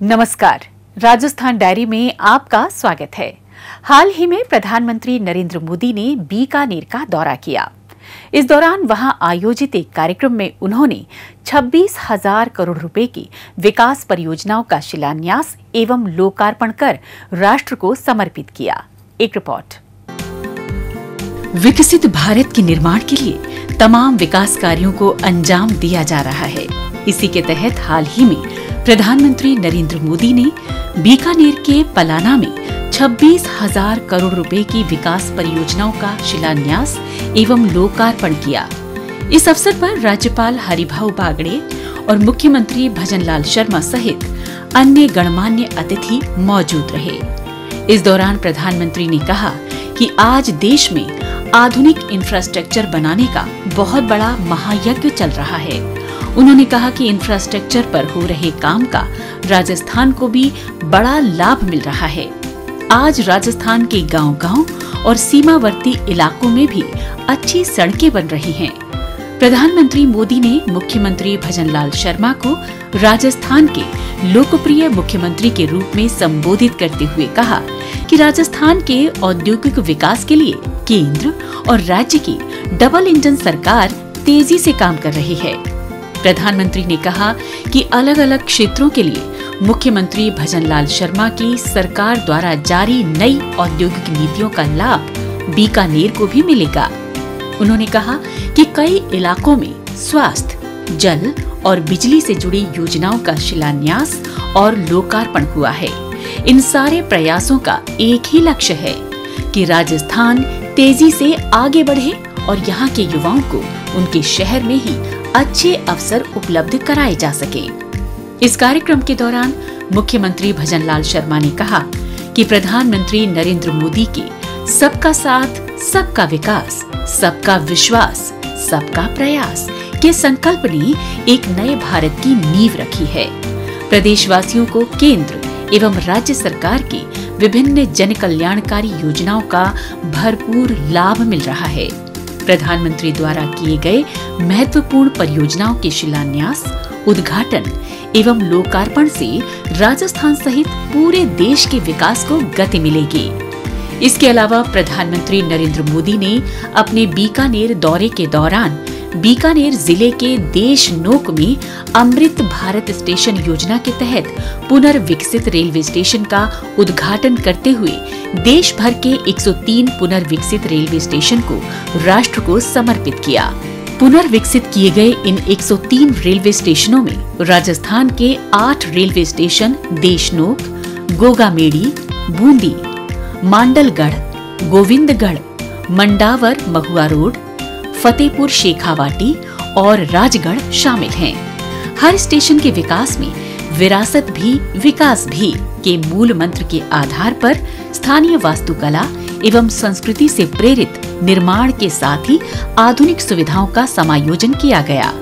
नमस्कार, राजस्थान डायरी में आपका स्वागत है। हाल ही में प्रधानमंत्री नरेंद्र मोदी ने बीकानेर का दौरा किया। इस दौरान वहां आयोजित एक कार्यक्रम में उन्होंने 26,000 करोड़ रुपए की विकास परियोजनाओं का शिलान्यास एवं लोकार्पण कर राष्ट्र को समर्पित किया। एक रिपोर्ट। विकसित भारत के निर्माण के लिए तमाम विकास कार्यों को अंजाम दिया जा रहा है। इसी के तहत हाल ही में प्रधानमंत्री नरेंद्र मोदी ने बीकानेर के पलाना में 26,000 करोड़ रुपए की विकास परियोजनाओं का शिलान्यास एवं लोकार्पण किया। इस अवसर पर राज्यपाल हरिभाऊ बागड़े और मुख्यमंत्री भजनलाल शर्मा सहित अन्य गणमान्य अतिथि मौजूद रहे। इस दौरान प्रधानमंत्री ने कहा कि आज देश में आधुनिक इंफ्रास्ट्रक्चर बनाने का बहुत बड़ा महायज्ञ चल रहा है। उन्होंने कहा कि इंफ्रास्ट्रक्चर पर हो रहे काम का राजस्थान को भी बड़ा लाभ मिल रहा है। आज राजस्थान के गांव-गांव और सीमावर्ती इलाकों में भी अच्छी सड़कें बन रही हैं। प्रधानमंत्री मोदी ने मुख्यमंत्री भजनलाल शर्मा को राजस्थान के लोकप्रिय मुख्यमंत्री के रूप में संबोधित करते हुए कहा कि राजस्थान के औद्योगिक विकास के लिए केंद्र और राज्य की डबल इंजन सरकार तेजी से काम कर रही है। प्रधानमंत्री ने कहा कि अलग अलग क्षेत्रों के लिए मुख्यमंत्री भजनलाल शर्मा की सरकार द्वारा जारी नई औद्योगिक नीतियों का लाभ बीकानेर को भी मिलेगा। उन्होंने कहा कि कई इलाकों में स्वास्थ्य, जल और बिजली से जुड़ी योजनाओं का शिलान्यास और लोकार्पण हुआ है। इन सारे प्रयासों का एक ही लक्ष्य है कि राजस्थान तेजी से आगे बढ़े और यहाँ के युवाओं को उनके शहर में ही अच्छे अवसर उपलब्ध कराए जा सके। इस कार्यक्रम के दौरान मुख्यमंत्री भजनलाल शर्मा ने कहा कि प्रधानमंत्री नरेंद्र मोदी के सबका साथ, सबका विकास, सबका विश्वास, सबका प्रयास के संकल्प ने एक नए भारत की नींव रखी है। प्रदेशवासियों को केंद्र एवं राज्य सरकार की विभिन्न जन कल्याणकारी योजनाओं का भरपूर लाभ मिल रहा है। प्रधानमंत्री द्वारा किए गए महत्वपूर्ण परियोजनाओं के शिलान्यास, उद्घाटन एवं लोकार्पण से राजस्थान सहित पूरे देश के विकास को गति मिलेगी। इसके अलावा प्रधानमंत्री नरेंद्र मोदी ने अपने बीकानेर दौरे के दौरान बीकानेर जिले के देशनोक में अमृत भारत स्टेशन योजना के तहत पुनर्विकसित रेलवे स्टेशन का उद्घाटन करते हुए देश भर के 103 पुनर्विकसित रेलवे स्टेशन को राष्ट्र को समर्पित किया। पुनर्विकसित किए गए इन 103 रेलवे स्टेशनों में राजस्थान के 8 रेलवे स्टेशन देशनोक, गोगामेड़ी, बूंदी, मांडलगढ़, गोविंदगढ़, मंडावर महुआ रोड, फतेहपुर शेखावाटी और राजगढ़ शामिल हैं। हर स्टेशन के विकास में विरासत भी विकास भी के मूल मंत्र के आधार पर स्थानीय वास्तुकला एवं संस्कृति से प्रेरित निर्माण के साथ ही आधुनिक सुविधाओं का समायोजन किया गया।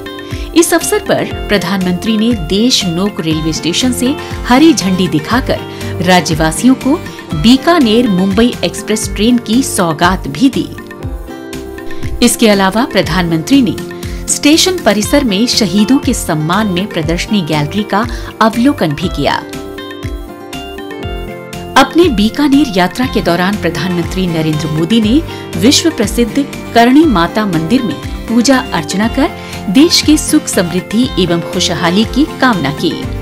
इस अवसर पर प्रधानमंत्री ने देशनोक रेलवे स्टेशन से हरी झंडी दिखाकर राज्यवासियों को बीकानेर मुंबई एक्सप्रेस ट्रेन की सौगात भी दी। इसके अलावा प्रधानमंत्री ने स्टेशन परिसर में शहीदों के सम्मान में प्रदर्शनी गैलरी का अवलोकन भी किया। अपने बीकानेर यात्रा के दौरान प्रधानमंत्री नरेंद्र मोदी ने विश्व प्रसिद्ध करणी माता मंदिर में पूजा अर्चना कर देश के सुख समृद्धि एवं खुशहाली की कामना की।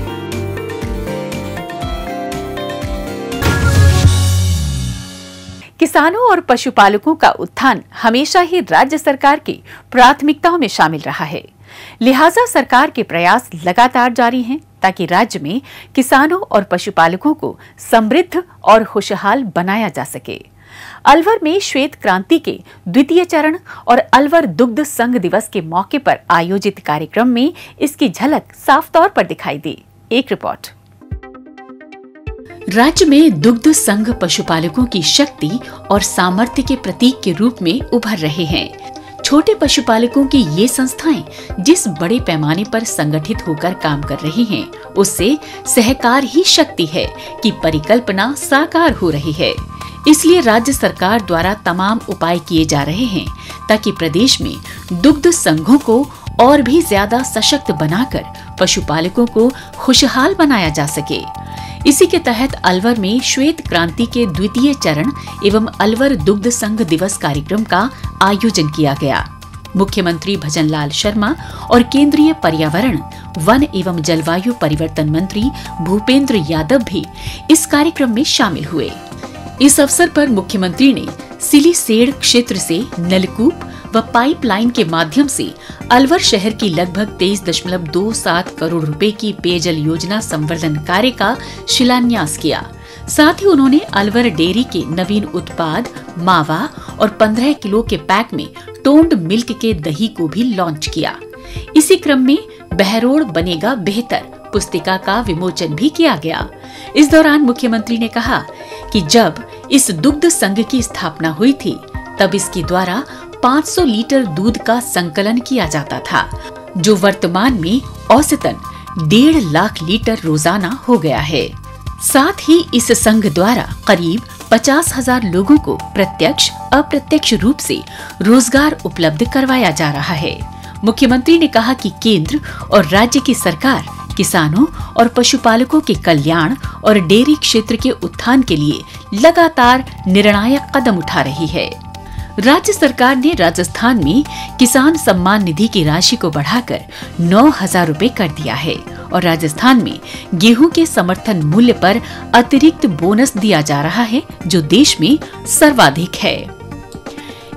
किसानों और पशुपालकों का उत्थान हमेशा ही राज्य सरकार की प्राथमिकताओं में शामिल रहा है। लिहाजा सरकार के प्रयास लगातार जारी हैं ताकि राज्य में किसानों और पशुपालकों को समृद्ध और खुशहाल बनाया जा सके। अलवर में श्वेत क्रांति के द्वितीय चरण और अलवर दुग्ध संघ दिवस के मौके पर आयोजित कार्यक्रम में इसकी झलक साफ तौर पर दिखाई दी। एक रिपोर्ट। राज्य में दुग्ध संघ पशुपालकों की शक्ति और सामर्थ्य के प्रतीक के रूप में उभर रहे हैं। छोटे पशुपालकों की ये संस्थाएं जिस बड़े पैमाने पर संगठित होकर काम कर रही हैं, उससे सहकार ही शक्ति है कि परिकल्पना साकार हो रही है। इसलिए राज्य सरकार द्वारा तमाम उपाय किए जा रहे हैं ताकि प्रदेश में दुग्ध संघों को और भी ज्यादा सशक्त बनाकर पशुपालकों को खुशहाल बनाया जा सके। इसी के तहत अलवर में श्वेत क्रांति के द्वितीय चरण एवं अलवर दुग्ध संघ दिवस कार्यक्रम का आयोजन किया गया। मुख्यमंत्री भजनलाल शर्मा और केंद्रीय पर्यावरण, वन एवं जलवायु परिवर्तन मंत्री भूपेंद्र यादव भी इस कार्यक्रम में शामिल हुए। इस अवसर पर मुख्यमंत्री ने सिलीसेड़ क्षेत्र से नलकूप व पाइपलाइन के माध्यम से अलवर शहर की लगभग 23.27 करोड़ रुपए की पेयजल योजना संवर्धन कार्य का शिलान्यास किया। साथ ही उन्होंने अलवर डेयरी के नवीन उत्पाद मावा और 15 किलो के पैक में टोंड मिल्क के दही को भी लॉन्च किया। इसी क्रम में बहरोड़ बनेगा बेहतर पुस्तिका का विमोचन भी किया गया। इस दौरान मुख्यमंत्री ने कहा कि जब इस दुग्ध संघ की स्थापना हुई थी तब इसके द्वारा 500 लीटर दूध का संकलन किया जाता था, जो वर्तमान में औसतन 1.5 लाख लीटर रोजाना हो गया है। साथ ही इस संघ द्वारा करीब 50,000 लोगों को प्रत्यक्ष अप्रत्यक्ष रूप से रोजगार उपलब्ध करवाया जा रहा है। मुख्यमंत्री ने कहा कि केंद्र और राज्य की सरकार किसानों और पशुपालकों के कल्याण और डेयरी क्षेत्र के उत्थान के लिए लगातार निर्णायक कदम उठा रही है। राज्य सरकार ने राजस्थान में किसान सम्मान निधि की राशि को बढ़ाकर 9,000 रुपए कर दिया है और राजस्थान में गेहूं के समर्थन मूल्य पर अतिरिक्त बोनस दिया जा रहा है, जो देश में सर्वाधिक है।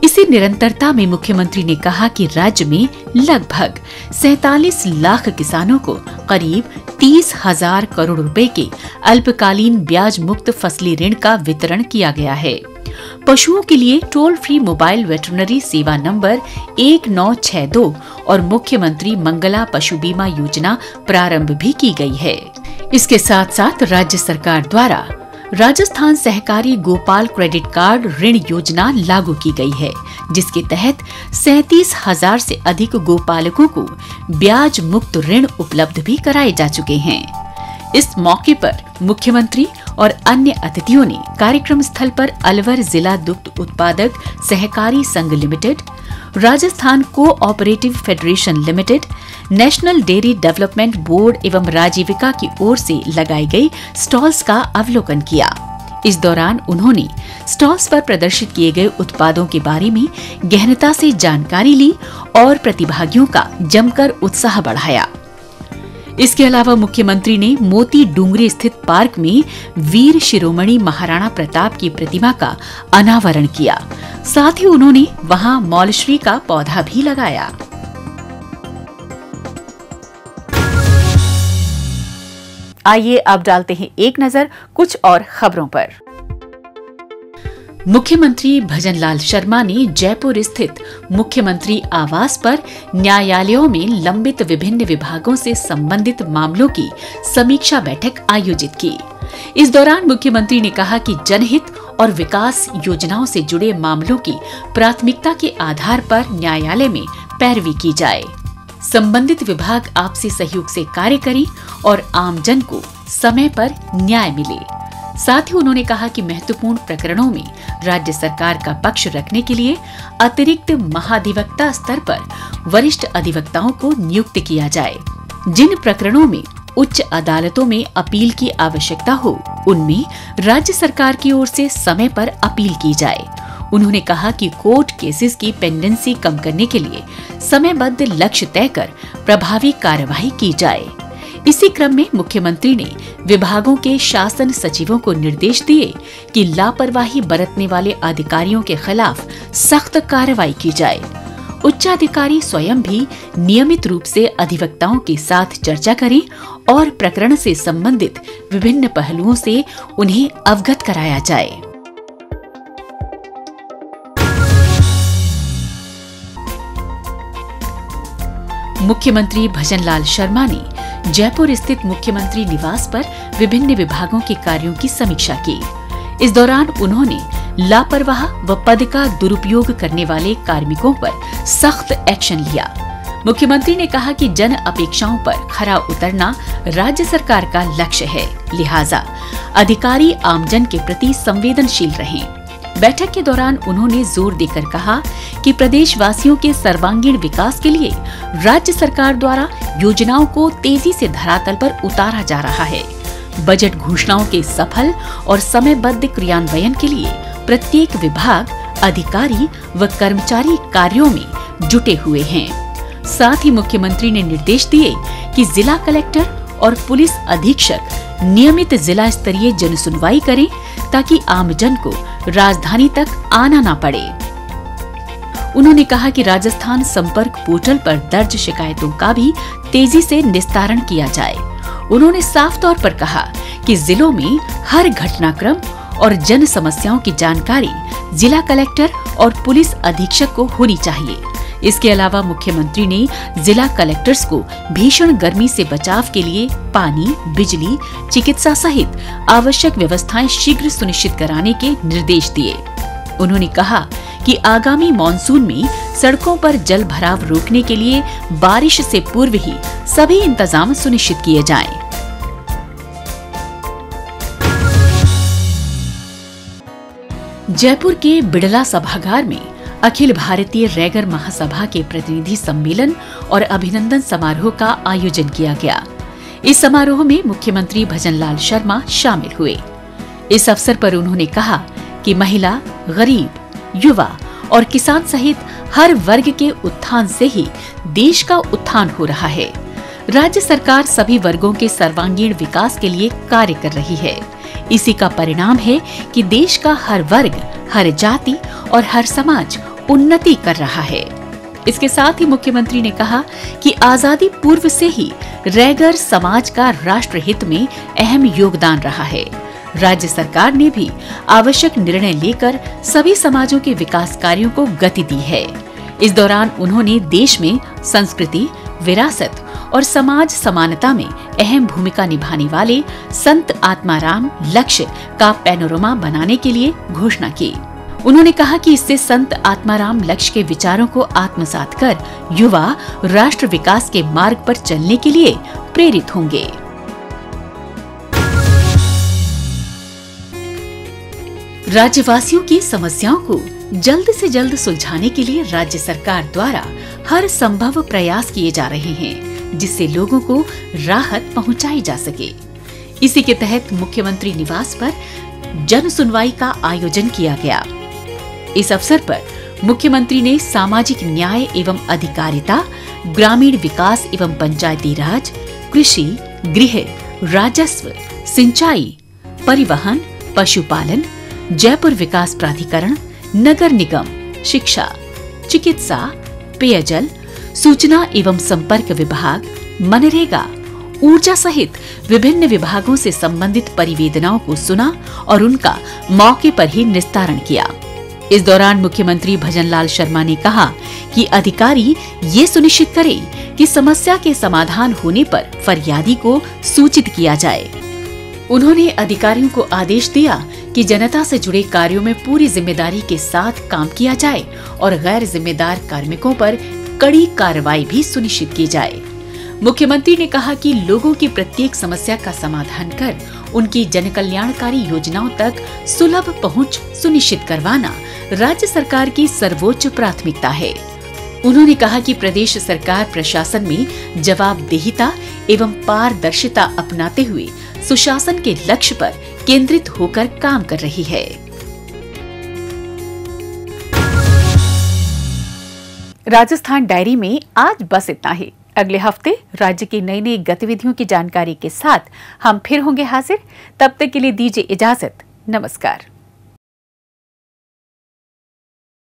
इसी निरंतरता में मुख्यमंत्री ने कहा कि राज्य में लगभग 47 लाख किसानों को करीब 30,000 करोड़ रुपए के अल्पकालीन ब्याज मुक्त फसली ऋण का वितरण किया गया है। पशुओं के लिए टोल फ्री मोबाइल वेटरनरी सेवा नंबर 1962 और मुख्यमंत्री मंगला पशु बीमा योजना प्रारंभ भी की गई है। इसके साथ साथ राज्य सरकार द्वारा राजस्थान सहकारी गोपाल क्रेडिट कार्ड ऋण योजना लागू की गई है, जिसके तहत 37,000 से अधिक गोपालकों को ब्याज मुक्त ऋण उपलब्ध भी कराए जा चुके हैं। इस मौके पर मुख्यमंत्री और अन्य अतिथियों ने कार्यक्रम स्थल पर अलवर जिला दुग्ध उत्पादक सहकारी संघ limited, Rajasthan cooperative federation limited, national dairy development board एवं राजीविका की ओर से लगाई गई स्टॉल्स का अवलोकन किया। इस दौरान उन्होंने स्टॉल्स पर प्रदर्शित किए गए उत्पादों के बारे में गहनता से जानकारी ली और प्रतिभागियों का जमकर उत्साह बढ़ाया। इसके अलावा मुख्यमंत्री ने मोती डूंगरी स्थित पार्क में वीर शिरोमणि महाराणा प्रताप की प्रतिमा का अनावरण किया। साथ ही उन्होंने वहां मौलश्री का पौधा भी लगाया। आइए अब डालते हैं एक नजर कुछ और खबरों पर। मुख्यमंत्री भजनलाल शर्मा ने जयपुर स्थित मुख्यमंत्री आवास पर न्यायालयों में लंबित विभिन्न विभागों से संबंधित मामलों की समीक्षा बैठक आयोजित की। इस दौरान मुख्यमंत्री ने कहा कि जनहित और विकास योजनाओं से जुड़े मामलों की प्राथमिकता के आधार पर न्यायालय में पैरवी की जाए। संबंधित विभाग आपसी सहयोग से कार्य करें और आमजन को समय पर न्याय मिले। साथ ही उन्होंने कहा कि महत्वपूर्ण प्रकरणों में राज्य सरकार का पक्ष रखने के लिए अतिरिक्त महाधिवक्ता स्तर पर वरिष्ठ अधिवक्ताओं को नियुक्त किया जाए। जिन प्रकरणों में उच्च अदालतों में अपील की आवश्यकता हो, उनमें राज्य सरकार की ओर से समय पर अपील की जाए। उन्होंने कहा कि कोर्ट केसेस की पेंडेंसी कम करने के लिए समयबद्ध लक्ष्य तय कर प्रभावी कार्यवाही की जाए। इसी क्रम में मुख्यमंत्री ने विभागों के शासन सचिवों को निर्देश दिए कि लापरवाही बरतने वाले अधिकारियों के खिलाफ सख्त कार्रवाई की जाए। उच्चाधिकारी स्वयं भी नियमित रूप से अधिवक्ताओं के साथ चर्चा करें और प्रकरण से संबंधित विभिन्न पहलुओं से उन्हें अवगत कराया जाए। मुख्यमंत्री भजनलाल शर्मा ने जयपुर स्थित मुख्यमंत्री निवास पर विभिन्न विभागों के कार्यों की समीक्षा की। इस दौरान उन्होंने लापरवाह व पद का दुरुपयोग करने वाले कार्मिकों पर सख्त एक्शन लिया। मुख्यमंत्री ने कहा कि जन अपेक्षाओं पर खरा उतरना राज्य सरकार का लक्ष्य है, लिहाजा अधिकारी आमजन के प्रति संवेदनशील रहें। बैठक के दौरान उन्होंने जोर देकर कहा कि प्रदेशवासियों के सर्वांगीण विकास के लिए राज्य सरकार द्वारा योजनाओं को तेजी से धरातल पर उतारा जा रहा है। बजट घोषणाओं के सफल और समयबद्ध क्रियान्वयन के लिए प्रत्येक विभाग, अधिकारी व कर्मचारी कार्यों में जुटे हुए हैं। साथ ही मुख्यमंत्री ने निर्देश दिए कि जिला कलेक्टर और पुलिस अधीक्षक नियमित जिला स्तरीय जन सुनवाई करें ताकि आमजन को राजधानी तक आना न पड़े। उन्होंने कहा कि राजस्थान संपर्क पोर्टल पर दर्ज शिकायतों का भी तेजी से निस्तारण किया जाए। उन्होंने साफ तौर पर कहा कि जिलों में हर घटनाक्रम और जन समस्याओं की जानकारी जिला कलेक्टर और पुलिस अधीक्षक को होनी चाहिए। इसके अलावा मुख्यमंत्री ने जिला कलेक्टर्स को भीषण गर्मी से बचाव के लिए पानी, बिजली, चिकित्सा सहित आवश्यक व्यवस्थाएं शीघ्र सुनिश्चित कराने के निर्देश दिए। उन्होंने कहा कि आगामी मॉनसून में सड़कों पर जल भराव रोकने के लिए बारिश से पूर्व ही सभी इंतजाम सुनिश्चित किए जाएं। जयपुर के बिड़ला सभागार में अखिल भारतीय रैगर महासभा के प्रतिनिधि सम्मेलन और अभिनंदन समारोह का आयोजन किया गया। इस समारोह में मुख्यमंत्री भजनलाल शर्मा शामिल हुए। इस अवसर पर उन्होंने कहा कि महिला, गरीब, युवा और किसान सहित हर वर्ग के उत्थान से ही देश का उत्थान हो रहा है। राज्य सरकार सभी वर्गों के सर्वांगीण विकास के लिए कार्य कर रही है। इसी का परिणाम है कि देश का हर वर्ग, हर जाति और हर समाज उन्नति कर रहा है। इसके साथ ही मुख्यमंत्री ने कहा कि आजादी पूर्व से ही रैगर समाज का राष्ट्र हित में अहम योगदान रहा है। राज्य सरकार ने भी आवश्यक निर्णय लेकर सभी समाजों के विकास कार्यों को गति दी है। इस दौरान उन्होंने देश में संस्कृति, विरासत और समाज समानता में अहम भूमिका निभाने वाले संत आत्माराम लक्ष्य का पैनोरमा बनाने के लिए घोषणा की। उन्होंने कहा कि इससे संत आत्माराम लक्ष्य के विचारों को आत्मसात कर युवा राष्ट्र विकास के मार्ग पर चलने के लिए प्रेरित होंगे। राज्यवासियों की समस्याओं को जल्द से जल्द सुलझाने के लिए राज्य सरकार द्वारा हर संभव प्रयास किए जा रहे हैं, जिससे लोगों को राहत पहुंचाई जा सके। इसी के तहत मुख्यमंत्री निवास पर जन सुनवाई का आयोजन किया गया। इस अवसर पर मुख्यमंत्री ने सामाजिक न्याय एवं अधिकारिता, ग्रामीण विकास एवं पंचायती राज, कृषि, गृह, राजस्व, सिंचाई, परिवहन, पशुपालन, जयपुर विकास प्राधिकरण, नगर निगम, शिक्षा, चिकित्सा, पेयजल, सूचना एवं संपर्क विभाग, मनरेगा, ऊर्जा सहित विभिन्न विभागों से संबंधित परिवेदनाओं को सुना और उनका मौके पर ही निस्तारण किया। इस दौरान मुख्यमंत्री भजनलाल शर्मा ने कहा कि अधिकारी ये सुनिश्चित करें कि समस्या के समाधान होने पर फरियादी को सूचित किया जाए। उन्होंने अधिकारियों को आदेश दिया कि जनता से जुड़े कार्यों में पूरी जिम्मेदारी के साथ काम किया जाए और गैर जिम्मेदार कार्मिकों पर कड़ी कार्रवाई भी सुनिश्चित की जाए। मुख्यमंत्री ने कहा कि लोगों की प्रत्येक समस्या का समाधान कर उनकी जनकल्याणकारी योजनाओं तक सुलभ पहुंच सुनिश्चित करवाना राज्य सरकार की सर्वोच्च प्राथमिकता है। उन्होंने कहा कि प्रदेश सरकार प्रशासन में जवाबदेहिता एवं पारदर्शिता अपनाते हुए सुशासन के लक्ष्य पर केंद्रित होकर काम कर रही है। राजस्थान डायरी में आज बस इतना ही। अगले हफ्ते राज्य की नई नई गतिविधियों की जानकारी के साथ हम फिर होंगे हाजिर। तब तक के लिए दीजिए इजाजत। नमस्कार।